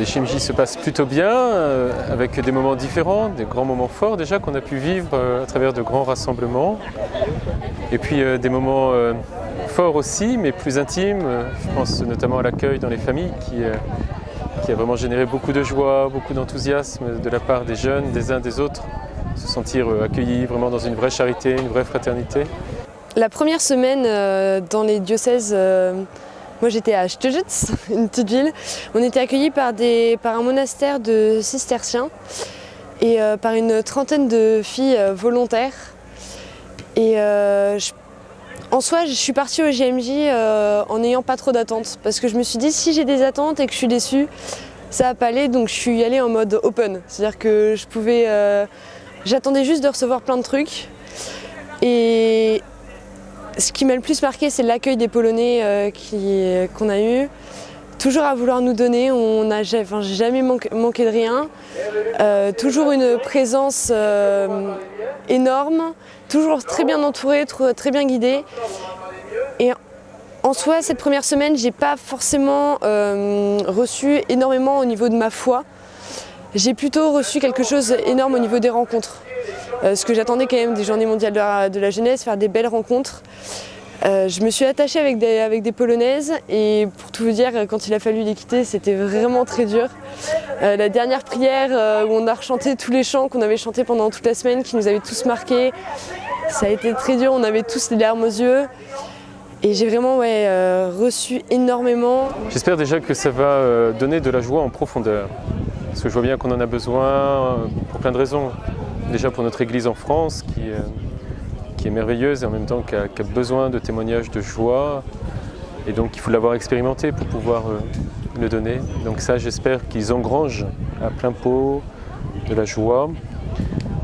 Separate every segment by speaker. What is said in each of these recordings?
Speaker 1: JMJ se passe plutôt bien, avec des moments différents, des grands moments forts déjà qu'on a pu vivre à travers de grands rassemblements. Et puis des moments forts aussi, mais plus intimes. Je pense notamment à l'accueil dans les familles qui a vraiment généré beaucoup de joie, beaucoup d'enthousiasme de la part des jeunes, des uns des autres. Se sentir accueillis vraiment dans une vraie charité, une vraie fraternité.
Speaker 2: La première semaine dans les diocèses, moi j'étais à Stöjec, une petite ville. On était accueillis par un monastère de cisterciens et par une trentaine de filles volontaires. Et en soi, je suis partie au JMJ en n'ayant pas trop d'attentes parce que je me suis dit si j'ai des attentes et que je suis déçue, ça va pas aller, donc je suis allée en mode open. C'est-à-dire que j'attendais juste de recevoir plein de trucs. Et ce qui m'a le plus marqué, c'est l'accueil des Polonais qu'on a eu. Toujours à vouloir nous donner, j'ai jamais manqué de rien. Toujours une présence énorme, toujours très bien entourée, très bien guidée. Et en soi, cette première semaine, j'ai pas forcément reçu énormément au niveau de ma foi. J'ai plutôt reçu quelque chose d'énorme au niveau des rencontres. Ce que j'attendais quand même des Journées mondiales de la jeunesse, faire des belles rencontres. Je me suis attachée avec des Polonaises et pour tout vous dire, quand il a fallu les quitter, c'était vraiment très dur. La dernière prière où on a rechanté tous les chants qu'on avait chantés pendant toute la semaine, qui nous avaient tous marqués, ça a été très dur, on avait tous les larmes aux yeux. Et j'ai vraiment reçu énormément.
Speaker 1: J'espère déjà que ça va donner de la joie en profondeur. Parce que je vois bien qu'on en a besoin pour plein de raisons. Déjà pour notre Église en France, qui est merveilleuse et en même temps qui a besoin de témoignages de joie. Et donc il faut l'avoir expérimenté pour pouvoir le donner. Donc ça, j'espère qu'ils engrangent à plein pot de la joie.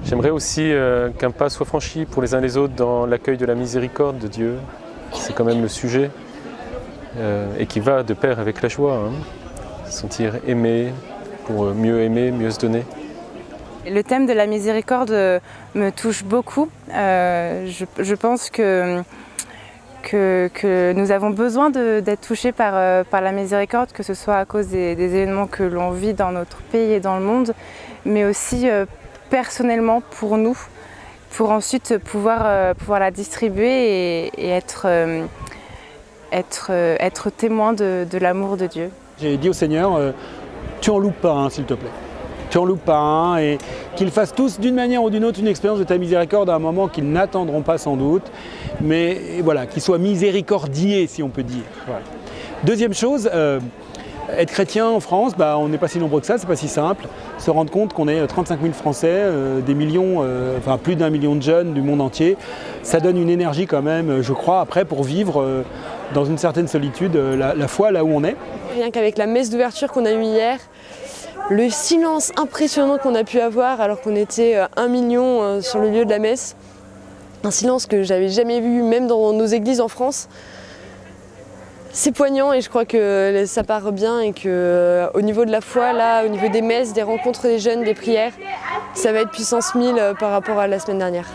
Speaker 1: J'aimerais aussi qu'un pas soit franchi pour les uns les autres dans l'accueil de la miséricorde de Dieu. C'est quand même le sujet et qui va de pair avec la joie. Se sentir aimé pour mieux aimer, mieux se donner.
Speaker 3: Le thème de la miséricorde me touche beaucoup. Je pense que nous avons besoin d'être touchés par la miséricorde, que ce soit à cause des événements que l'on vit dans notre pays et dans le monde, mais aussi personnellement pour nous, pour ensuite pouvoir la distribuer et être témoin de l'amour de Dieu.
Speaker 4: J'ai dit au Seigneur, tu en loupes pas un, s'il te plaît. Tu en loupes pas un, et qu'ils fassent tous d'une manière ou d'une autre une expérience de ta miséricorde à un moment qu'ils n'attendront pas sans doute, mais voilà, qu'ils soient miséricordiés, si on peut dire. Voilà. Deuxième chose, être chrétien en France, on n'est pas si nombreux que ça, c'est pas si simple. Se rendre compte qu'on est 35 000 Français, des millions, plus d'1 million de jeunes du monde entier, ça donne une énergie quand même, je crois, après pour vivre dans une certaine solitude la foi là où on est.
Speaker 2: Rien qu'avec la messe d'ouverture qu'on a eue hier, le silence impressionnant qu'on a pu avoir alors qu'on était 1 million sur le lieu de la messe, un silence que j'avais jamais vu même dans nos églises en France. C'est poignant et je crois que ça part bien et qu'au niveau de la foi, là, au niveau des messes, des rencontres des jeunes, des prières, ça va être puissance 1000 par rapport à la semaine dernière.